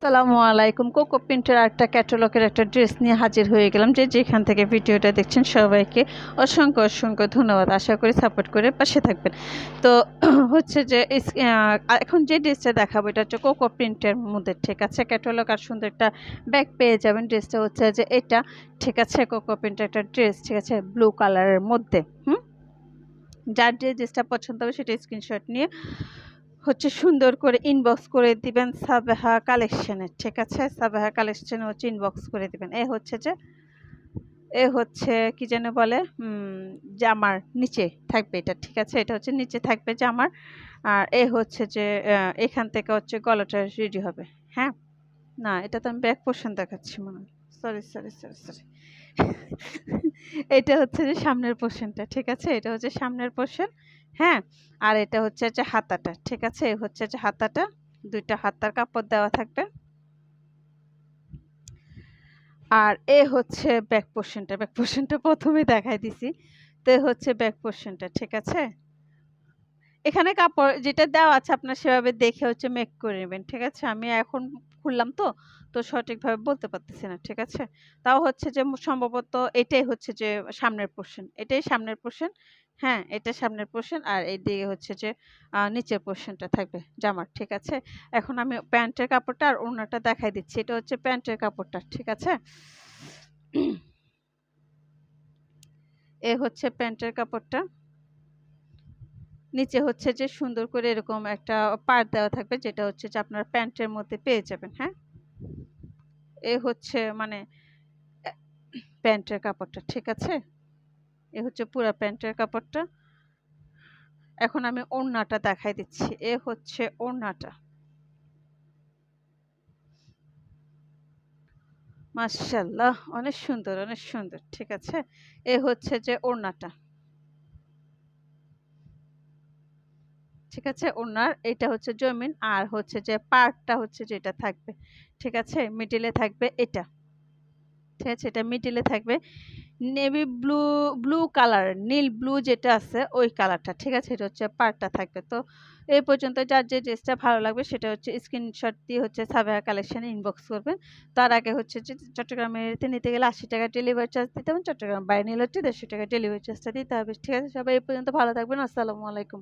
আসসালামু আলাইকুম। কোকো প্রিন্টের একটা ক্যাটালগের একটা ড্রেস নিয়ে হাজির হয়ে গেলাম। যে যেখান থেকে ভিডিওটা দেখছেন সবাইকে অসংখ্য ধন্যবাদ। আশা করি সাপোর্ট করে পাশে থাকবেন। তো হচ্ছে যে এখন যে ড্রেসটা দেখাবো এটা হচ্ছে কোকো প্রিন্টের মধ্যে, ঠিক আছে? ক্যাটালগ আর সুন্দর একটা ব্যাগ পেয়ে যাবেন। ড্রেসটা হচ্ছে যে এটা, ঠিক আছে? কোকো প্রিন্টের একটা ড্রেস, ঠিক আছে? ব্লু কালারের মধ্যে। যার যে ড্রেসটা পছন্দ হবে সেটা স্ক্রিনশট নিয়ে হচ্ছে সুন্দর করে ইনবক্স করে দিবেন সাবেহা কালেকশনে, ঠিক আছে? সাবেহা কালেকশনে হচ্ছে ইনবক্স করে দিবেন। এ হচ্ছে কি যেন বলে, জামার নিচে থাকবে এটা, ঠিক আছে? এটা হচ্ছে নিচে থাকবে জামার। আর হচ্ছে যে এখান থেকে হচ্ছে গলাটা রেডি হবে। হ্যাঁ, না এটা তো আমি ব্যাক পোর্শন দেখাচ্ছি মনে হয়। সরি। এটা হচ্ছে যে সামনের পোর্শনটা, ঠিক আছে? এটা হচ্ছে সামনের পোর্শন। হ্যাঁ, আর এটা হচ্ছে যে হাতাটা, ঠিক আছে? এই হচ্ছে যে হাতাটা, ২টা হাতার কাপড় দেওয়া থাকবে। আর হচ্ছে ব্যাক পোর্শনটা ১ম এই দেখাই দিছি। তো হচ্ছে ব্যাক পোর্শনটা, ঠিক আছে? এখানে কাপড় যেটা দেওয়া আছে আপনার সেভাবে দেখে হচ্ছে মেক করে নেবেন, ঠিক আছে? আমি এখন খুললাম তো সঠিকভাবে বলতে পারতেছি না, ঠিক আছে? তাও হচ্ছে যে সম্ভবত এটাই হচ্ছে যে সামনের পোরশন। এটাই সামনের পোরশন। হ্যাঁ, এটা সামনের পোরশন আর এইদিকে হচ্ছে যে নিচের পোরশনটা থাকবে জামার, ঠিক আছে? এখন আমি প্যান্টের কাপড়টা আর ওড়নাটা দেখাই দিচ্ছি। এটা হচ্ছে প্যান্টের কাপড়টা, ঠিক আছে? এ হচ্ছে প্যান্টের কাপড়টা। নিচে হচ্ছে যে সুন্দর করে এরকম একটা পাড় দেওয়া থাকবে যেটা হচ্ছে যে আপনার প্যান্টের মধ্যে পেয়ে যাবেন। হ্যাঁ, এ হচ্ছে মানে অ্যা প্যান্টের কাপড়টা, ঠিক আছে? এ হচ্ছে পুরা প্যান্টের কাপড়টা। এখন আমি ওড়নাটা দেখাই দিচ্ছি। এ হচ্ছে ওড়নাটা। মাশাআল্লাহ, অনেক সুন্দর। ঠিক আছে? এ হচ্ছে যে ওড়নাটা। ঠিক আছে? ওড়নার এটা হচ্ছে জমিন আর হচ্ছে যে পাড়টা হচ্ছে যেটা থাকবে। ঠিক আছে? মিডল এ থাকবে এটা। ঠিক আছে? এটা মিডল এ থাকবে নেভি ব্লু কালার, নীল ব্লু যেটা আছে ওই কালারটা। ঠিক আছে? এটা হচ্ছে পাড়টা থাকবে। তো এই পর্যন্ত যার যে ড্রেসটা ভালো লাগবে সেটা হচ্ছে স্ক্রিনশট দিয়ে হচ্ছে সাবেহা কালেকশনে ইনবক্স করবেন। তার আগে হচ্ছে যে চট্টগ্রামের নিতে গেলে ৳৮০ ডেলিভারি চার্জ দিতে হবে। চট্টগ্রাম বাইরে নিলে হচ্ছে ৳১৫০ ডেলিভারি চার্জটা দিতে হবে। ঠিক আছে? সবাই এই পর্যন্ত ভালো থাকবেন। আসসালামু আলাইকুম।